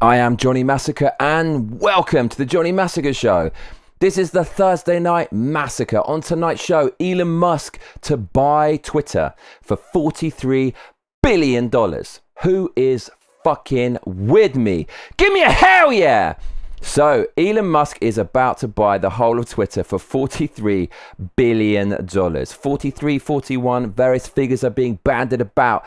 I am Johnny Massacre and welcome to the Johnny Massacre Show. This is the Thursday night massacre. On tonight's show, Elon Musk to buy Twitter for $43 billion. Who is fucking with me? Give me a hell yeah! So, Elon Musk is about to buy the whole of Twitter for $43 billion. 43, 41, various figures are being bandied about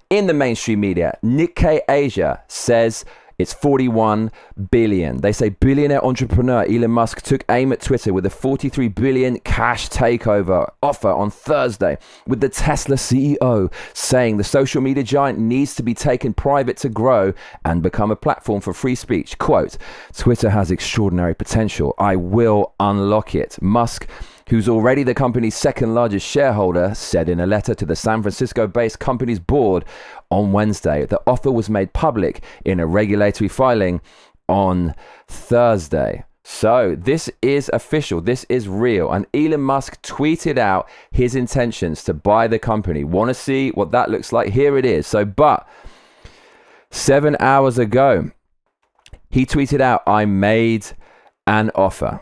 in the mainstream media. Nikkei Asia says it's 41 billion. They say billionaire entrepreneur Elon Musk took aim at Twitter with a 43 billion cash takeover offer on Thursday, with the Tesla CEO saying the social media giant needs to be taken private to grow and become a platform for free speech. Quote, Twitter has extraordinary potential. I will unlock it. Musk, who's already the company's second largest shareholder, said in a letter to the San Francisco-based company's board on Wednesday. The offer was made public in a regulatory filing on Thursday. So this is official. This is real. And Elon Musk tweeted out his intentions to buy the company. Want to see what that looks like? Here it is. But 7 hours ago, he tweeted out, I made an offer.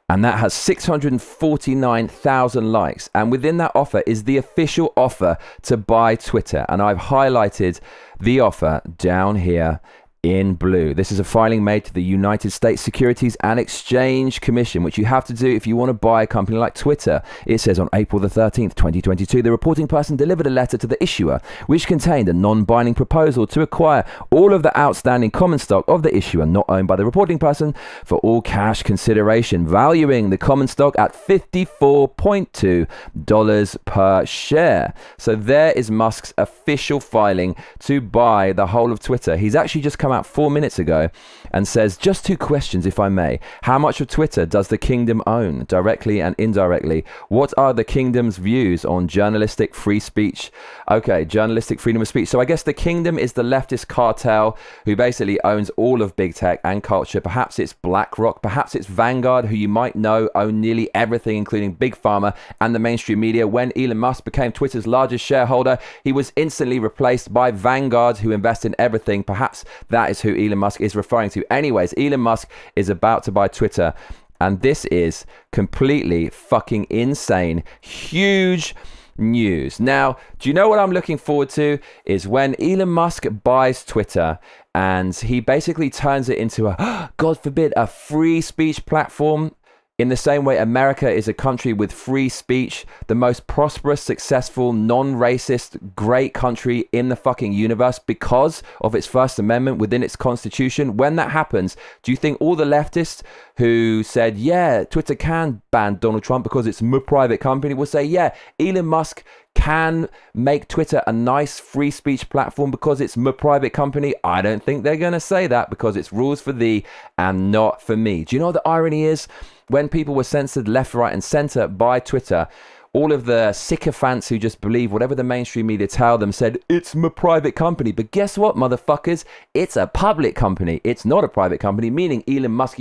And that has 649,000 likes. And within that offer is the official offer to buy Twitter. And I've highlighted the offer down here in blue. This is a filing made to the United States Securities and Exchange Commission, which you have to do if you want to buy a company like Twitter. It says on April the 13th, 2022, the reporting person delivered a letter to the issuer, which contained a non-binding proposal to acquire all of the outstanding common stock of the issuer not owned by the reporting person for all cash consideration, valuing the common stock at $54.2 per share. So there is Musk's official filing to buy the whole of Twitter. He's actually just come out 4 minutes ago and says, just two questions if I may. How much of Twitter does the kingdom own, directly and indirectly? What are the kingdom's views on journalistic free speech? Okay, journalistic freedom of speech. So I guess the kingdom is the leftist cartel who basically owns all of big tech and culture. Perhaps it's BlackRock, perhaps it's Vanguard, who you might know own nearly everything, including Big Pharma and the mainstream media. When Elon Musk became Twitter's largest shareholder, he was instantly replaced by Vanguard, who invest in everything. Perhaps that is who Elon Musk is referring to. Anyways, Elon Musk is about to buy Twitter, and this is completely fucking insane. Huge news. Now, do you know what I'm looking forward to? Is when Elon Musk buys Twitter and he basically turns it into a, God forbid, a free speech platform. In the same way, America is a country with free speech, the most prosperous, successful, non-racist, great country in the fucking universe because of its First Amendment within its constitution. When that happens, do you think all the leftists who said, yeah, Twitter can ban Donald Trump because it's a private company, will say, yeah, Elon Musk can make Twitter a nice free speech platform because it's a private company? I don't think they're going to say that, because it's rules for thee and not for me. Do you know what the irony is? When people were censored left, right, and center by Twitter, all of the sycophants who just believe whatever the mainstream media tell them said, it's a private company. But guess what, motherfuckers? It's a public company. It's not a private company, meaning Elon Musk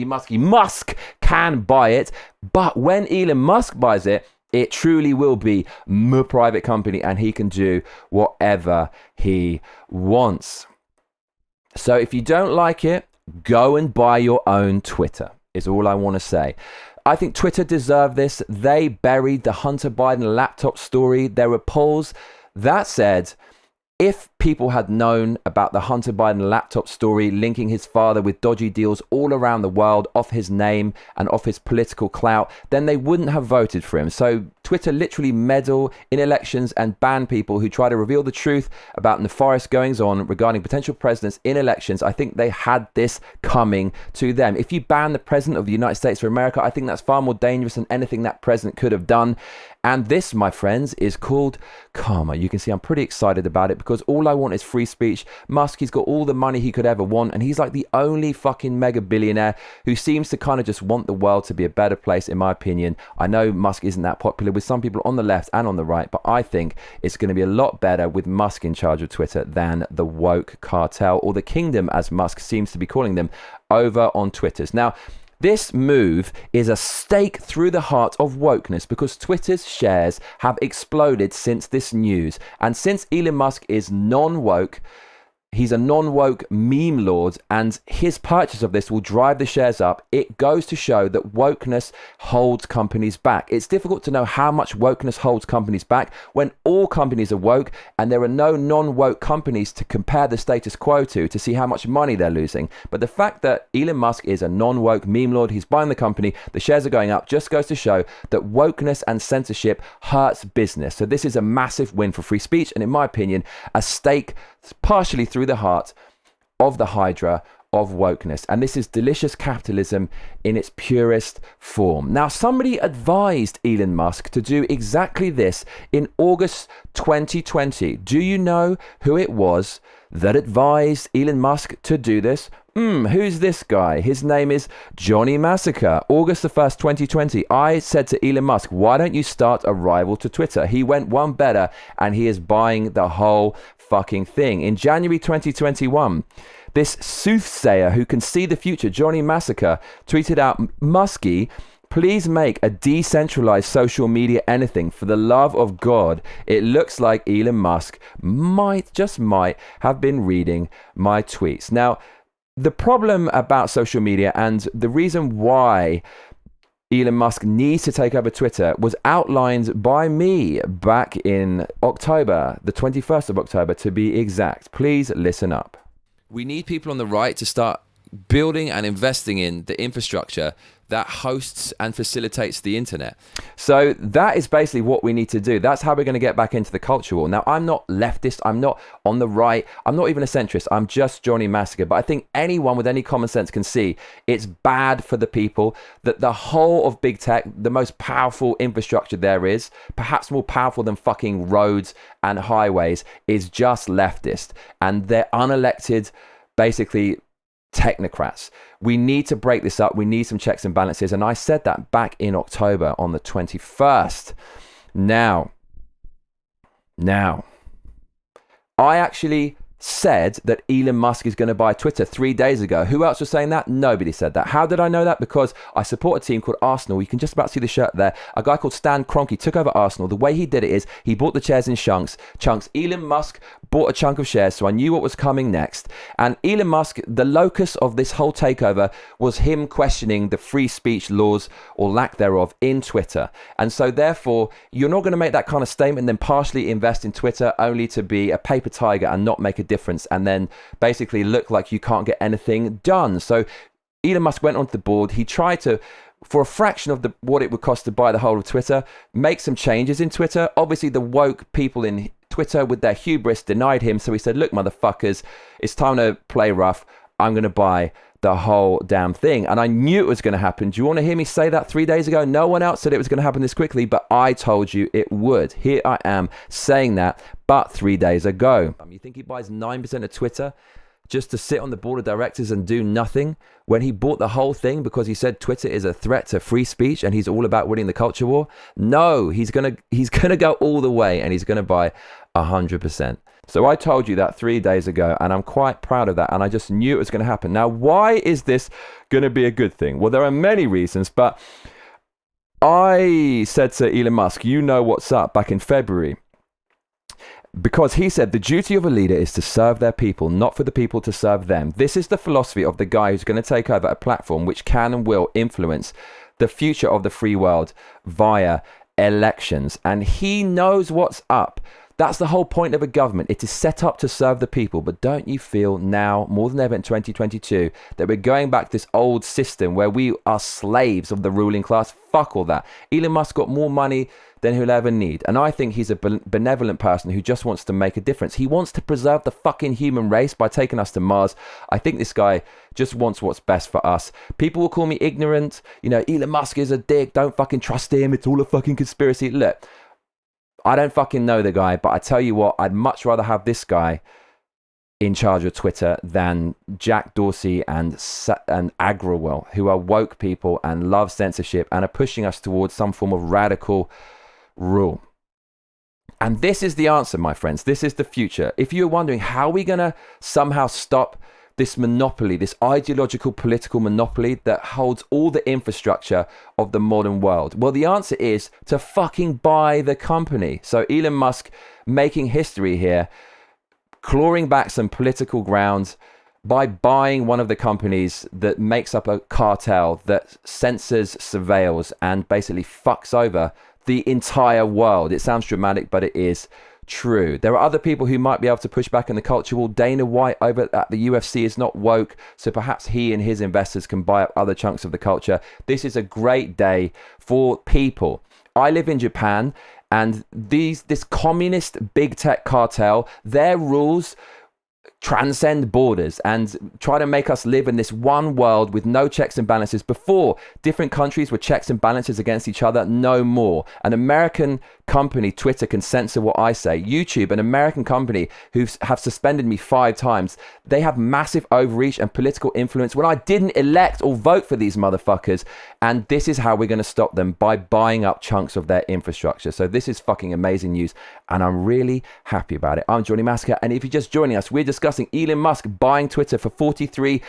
can buy it. But when Elon Musk buys it, it truly will be a private company and he can do whatever he wants. So if you don't like it, go and buy your own Twitter, is all I want to say. I think Twitter deserved this. They buried the Hunter Biden laptop story. There were polls that said, if people had known about the Hunter Biden laptop story linking his father with dodgy deals all around the world off his name and off his political clout, then they wouldn't have voted for him. So Twitter literally meddle in elections and ban people who try to reveal the truth about nefarious goings on regarding potential presidents in elections. I think they had this coming to them. If you ban the president of the United States of America, I think that's far more dangerous than anything that president could have done. And this, my friends, is called karma. You can see I'm pretty excited about it because all I want is free speech. Musk, he's got all the money he could ever want, and he's like the only fucking mega billionaire who seems to kind of just want the world to be a better place, in my opinion. I know Musk isn't that popular with some people on the left and on the right, but I think it's going to be a lot better with Musk in charge of Twitter than the woke cartel, or the kingdom, as Musk seems to be calling them, over on Twitter. Now, this move is a stake through the heart of wokeness because Twitter's shares have exploded since this news. And since Elon Musk is non-woke, He's a non-woke meme lord, and his purchase of this will drive the shares up. It goes to show that wokeness holds companies back. It's difficult to know how much wokeness holds companies back when all companies are woke and there are no non-woke companies to compare the status quo to see how much money they're losing. But the fact that Elon Musk is a non-woke meme lord, he's buying the company, the shares are going up, just goes to show that wokeness and censorship hurts business. So this is a massive win for free speech, and in my opinion, a stake partially through the heart of the hydra of wokeness. And this is delicious capitalism in its purest form. Now, somebody advised Elon Musk to do exactly this in August 2020. Do you know who it was that advised Elon Musk to do this? Who's this guy? His name is Johnny Massacre. August the 1st, 2020. I said to Elon Musk, why don't you start a rival to Twitter? He went one better and he is buying the whole fucking thing. In January 2021, this soothsayer who can see the future, Johnny Massacre, tweeted out, Muskie, please make a decentralized social media anything. For the love of God, it looks like Elon Musk might have been reading my tweets. Now, the problem about social media and the reason why Elon Musk needs to take over Twitter was outlined by me back in October, the 21st of October to be exact. Please listen up. We need people on the right to start building and investing in the infrastructure that hosts and facilitates the internet. So that is basically what we need to do. That's how we're going to get back into the culture war. Now, I'm not leftist. I'm not on the right. I'm not even a centrist. I'm just Johnny Massacre. But I think anyone with any common sense can see it's bad for the people, that the whole of big tech, the most powerful infrastructure there is, perhaps more powerful than fucking roads and highways, is just leftist. And they're unelected, basically, technocrats. We need to break this up. We need some checks and balances. And I said that back in October on the 21st. Now, I actually said that Elon Musk is going to buy Twitter 3 days ago. Who else was saying that? Nobody said that. How did I know that? Because I support a team called Arsenal. You can just about see the shirt there. A guy called Stan Kroenke took over Arsenal. The way he did it is he bought the shares in chunks. Elon Musk bought a chunk of shares, so I knew what was coming next. And Elon Musk, the locus of this whole takeover was him questioning the free speech laws or lack thereof in Twitter. And so therefore, you're not going to make that kind of statement and then partially invest in Twitter only to be a paper tiger and not make a difference and then basically look like you can't get anything done. So Elon Musk went onto the board. He tried to, for a fraction of what it would cost to buy the whole of Twitter, make some changes in Twitter. Obviously, the woke people in Twitter with their hubris denied him. So he said, look, motherfuckers, it's time to play rough. I'm going to buy the whole damn thing. And I knew it was going to happen. Do you want to hear me say that 3 days ago? No one else said it was going to happen this quickly, but I told you it would. Here I am saying that, but 3 days ago. You think he buys 9% of Twitter just to sit on the board of directors and do nothing when he bought the whole thing because he said Twitter is a threat to free speech and he's all about winning the culture war? No, he's gonna go all the way and he's gonna buy 100%. So I told you that 3 days ago, and I'm quite proud of that, and I just knew it was going to happen. Now, why is this going to be a good thing? Well, there are many reasons, but I said to Elon Musk, you know what's up, back in February, because he said the duty of a leader is to serve their people, not for the people to serve them. This is the philosophy of the guy who's going to take over a platform which can and will influence the future of the free world via elections, and he knows what's up. That's the whole point of a government. It is set up to serve the people. But don't you feel now, more than ever in 2022, that we're going back to this old system where we are slaves of the ruling class? Fuck all that. Elon Musk got more money than he'll ever need. And I think he's a benevolent person who just wants to make a difference. He wants to preserve the fucking human race by taking us to Mars. I think this guy just wants what's best for us. People will call me ignorant. You know, Elon Musk is a dick. Don't fucking trust him. It's all a fucking conspiracy. Look, I don't fucking know the guy, but I tell you what, I'd much rather have this guy in charge of Twitter than Jack Dorsey and Agrawal, who are woke people and love censorship and are pushing us towards some form of radical rule. And this is the answer, my friends. This is the future. If you're wondering how we're going to somehow stop this monopoly, this ideological political monopoly that holds all the infrastructure of the modern world? Well, the answer is to fucking buy the company. So Elon Musk making history here, clawing back some political ground by buying one of the companies that makes up a cartel that censors, surveils, and basically fucks over the entire world. It sounds dramatic, but it is true. There are other people who might be able to push back in the culture. Well, Dana White over at the UFC is not woke, so perhaps he and his investors can buy up other chunks of the culture. This is a great day for people. I live in Japan, and this communist big tech cartel, their rules transcend borders and try to make us live in this one world with no checks and balances. Before, different countries were checks and balances against each other. No more. An American company, Twitter, can censor what I say. YouTube, an American company who have suspended me 5 times, they have massive overreach and political influence when I didn't elect or vote for these motherfuckers. And this is how we're going to stop them, by buying up chunks of their infrastructure. So this is fucking amazing news, and I'm really happy about it. I'm Johnny Massacre, and if you're just joining us, we're discussing Elon Musk buying Twitter for $43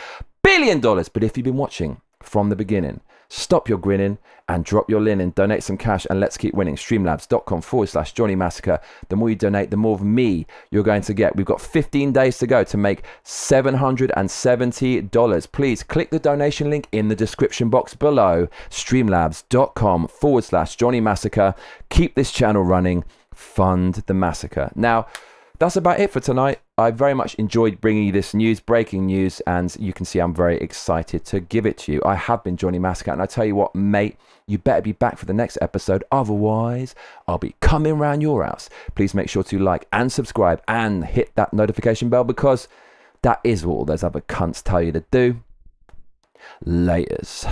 billion. But if you've been watching from the beginning, stop your grinning and drop your linen, donate some cash, and let's keep winning. Streamlabs.com/Johnny Massacre. The more you donate, the more of me you're going to get. We've got 15 days to go to make $770. Please click the donation link in the description box below. Streamlabs.com/Johnny Massacre. Keep this channel running. Fund the massacre. Now, that's about it for tonight. I very much enjoyed bringing you this news, breaking news, and you can see I'm very excited to give it to you. I have been Johnny Massacre, and I tell you what, mate, you better be back for the next episode. Otherwise, I'll be coming round your house. Please make sure to like and subscribe and hit that notification bell, because that is what all those other cunts tell you to do. Laters.